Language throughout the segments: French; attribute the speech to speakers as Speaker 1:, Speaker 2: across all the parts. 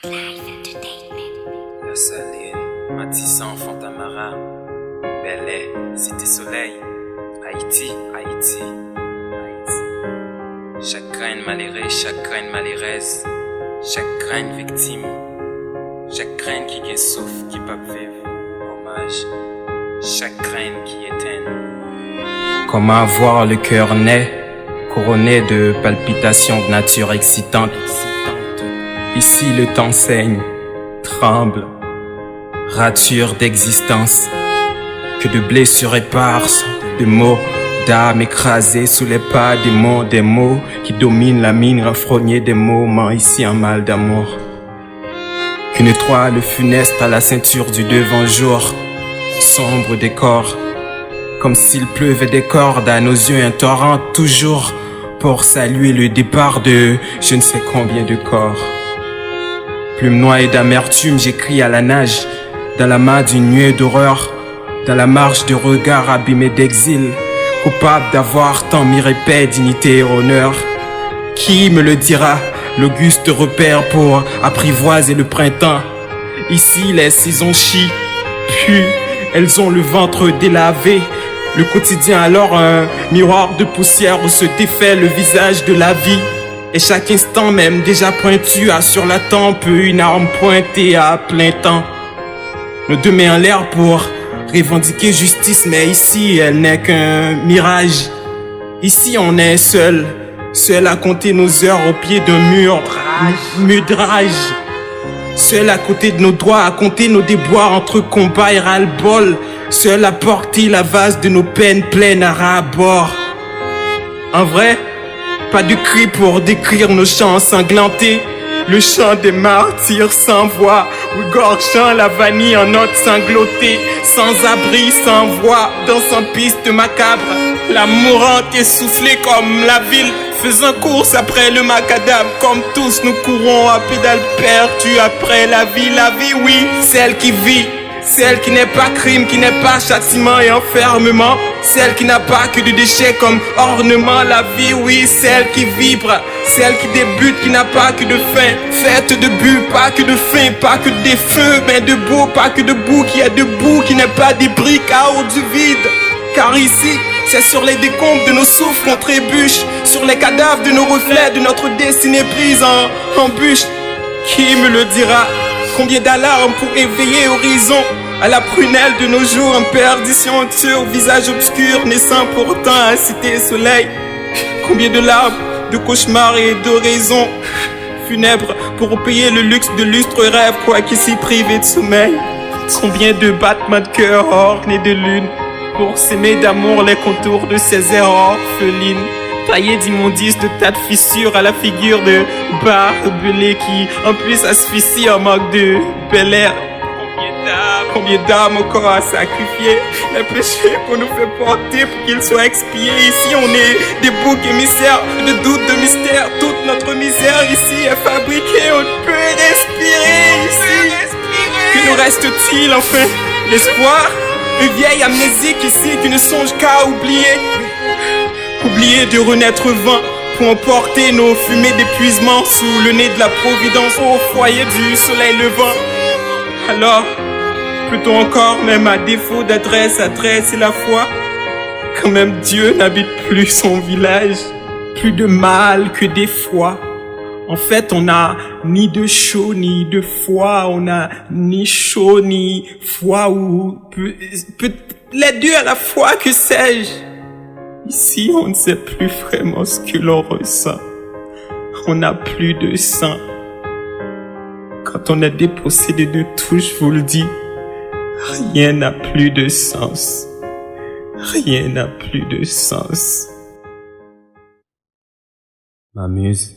Speaker 1: La Saline, Matissan, Fontamara, Bel-Air, Cité Soleil, Haïti, Haïti, Haïti. Chaque graine malheureux, chaque graine malheureuse, chaque graine victime, chaque graine qui est sauf, qui peut vivre, hommage, chaque graine qui éteint.
Speaker 2: Comment voir le cœur naît, couronné de palpitations de nature excitante. Ici le temps saigne, tremble, rature d'existence, que de blessures éparses, de mots d'âme écrasés sous les pas des mots qui dominent la mine renfrognée des moments ici en mal d'amour. Qu'une étoile funeste à la ceinture du devant jour, sombre décor, comme s'il pleuvait des cordes à nos yeux, un torrent toujours pour saluer le départ de je ne sais combien de corps. Plume noire d'amertume, j'écris à la nage, dans la main d'une nuée d'horreur, dans la marche de regards abîmés d'exil, coupable d'avoir tant mis paix, dignité et honneur. Qui me le dira, l'auguste repère pour apprivoiser le printemps? Ici les saisons chient, puent, elles ont le ventre délavé. Le quotidien alors un miroir de poussière où se défait le visage de la vie. Et chaque instant même déjà pointu a sur la tempe une arme pointée à plein temps. Nos deux mains en l'air pour revendiquer justice, mais ici elle n'est qu'un mirage. Ici on est seul, seul à compter nos heures au pied d'un mur, mudrage. Seul à côté de nos doigts à compter nos déboires entre combat et ras-le-bol. Seul à porter la vase de nos peines pleines à ras-bord. En vrai, pas de cri pour décrire nos chants ensanglantés. Le chant des martyrs sans voix, regorgeant la vanille en notes sanglotées. Sans abri, sans voix, dans une piste macabre. La mourante essoufflée comme la ville, faisant course après le macadam. Comme tous nous courons à pédale perdue après la vie, oui, celle qui vit. Celle qui n'est pas crime, qui n'est pas châtiment et enfermement. Celle qui n'a pas que de déchets comme ornement. La vie, oui, celle qui vibre. Celle qui débute, qui n'a pas que de fin. Faite de but, pas que de fin. Pas que des feux, mais debout. Pas que debout, qui est debout, qui n'est pas débris, chaos du vide. Car ici, c'est sur les décombres de nos souffles qu'on trébuche. Sur les cadavres de nos reflets, de notre destinée prise en bûche. Qui me le dira? Combien d'alarmes pour éveiller horizon à la prunelle de nos jours en perdition, sur visage obscur naissant pourtant à cité soleil. Combien de larmes, de cauchemars et d'oraisons funèbres pour payer le luxe de lustre rêve, quoi qu'ici privé de sommeil. Combien de battements de cœur ornés de lune pour s'aimer d'amour les contours de ces erreurs orphelines. Taillé d'immondices, de tas de fissures à la figure de barbelés qui en plus asphyxie en manque de Bel-Air. Combien d'âmes au corps à sacrifier, les péchés qu'on nous fait porter pour qu'ils soient expiés. Ici on est des boucs émissaires de doutes, de mystères. Toute notre misère ici est fabriquée, on ne peut respirer ici. Que nous reste-t-il enfin? L'espoir? Une vieille amnésique ici qui ne songe qu'à oublier. Oublier de renaître vain pour emporter nos fumées d'épuisement sous le nez de la providence au foyer du soleil levant. Alors, peut-on encore, même à défaut d'adresse, adresser la foi? Quand même Dieu n'habite plus son village, plus de mal que d'effroi. En fait, on n'a ni de chaud ni de froid, on n'a ni chaud ni froid ou les deux à la fois, que sais-je? Ici, on ne sait plus vraiment ce que l'on ressent. On n'a plus de sang. Quand on est dépossédé de tout, je vous le dis, rien n'a plus de sens. Rien n'a plus de sens. Ma muse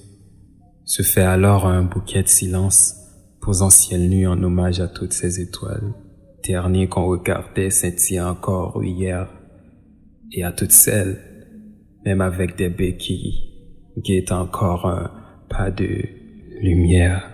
Speaker 2: se fait alors un bouquet de silence, posant ciel nu en hommage à toutes ces étoiles, ternies qu'on regardait scintiller encore hier. Et à toutes celles, même avec des béquilles, guettent encore un pas de lumière.